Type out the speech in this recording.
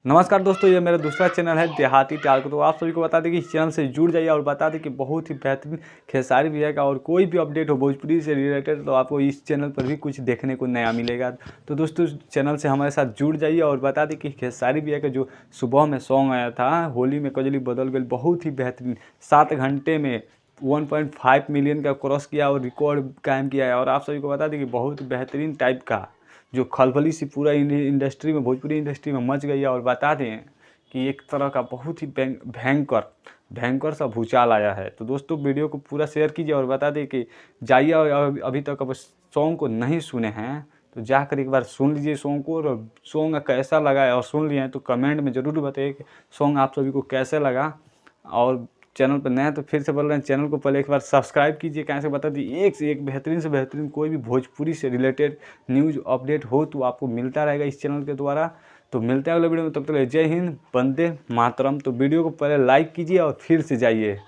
नमस्कार दोस्तों, ये मेरा दूसरा चैनल है देहाती टाल। तो आप सभी को बता दें कि इस चैनल से जुड़ जाइए और बता दें कि बहुत ही बेहतरीन खेसारी भैया का और कोई भी अपडेट हो भोजपुरी से रिलेटेड तो आपको इस चैनल पर भी कुछ देखने को नया मिलेगा। तो दोस्तों चैनल से हमारे साथ जुड़ जाइए और बता दें कि खेसारी भैया का जो सुबह में सॉन्ग आया था होली में कजली बदल गई, बहुत ही बेहतरीन 7 घंटे में 1.5 मिलियन का क्रॉस किया और रिकॉर्ड कायम किया है। और आप सभी को बता दें कि बहुत बेहतरीन टाइप का जो खलबली सी पूरा इंडस्ट्री में, भोजपुरी इंडस्ट्री में मच गई है। और बता दें कि एक तरह का बहुत ही भयंकर भयंकर सा भूचाल आया है। तो दोस्तों वीडियो को पूरा शेयर कीजिए और बता दें कि जाइए और अभी तक अब सॉन्ग को नहीं सुने हैं तो जाकर एक बार सुन लीजिए सॉन्ग को, और सॉन्ग कैसा लगा है और सुन लिए हैं तो कमेंट में ज़रूर बताइए कि सॉन्ग आप सभी को कैसे लगा। और चैनल पर नए हैं तो फिर से बोल रहे हैं, चैनल को पहले एक बार सब्सक्राइब कीजिए। कैसे बता दी एक से एक बेहतरीन से बेहतरीन कोई भी भोजपुरी से रिलेटेड न्यूज़ अपडेट हो तो आपको मिलता रहेगा इस चैनल के द्वारा। तो मिलते हैं अगले वीडियो में, तब तक जय हिंद, वंदे मातरम। तो वीडियो को पहले लाइक कीजिए और फिर से जाइए।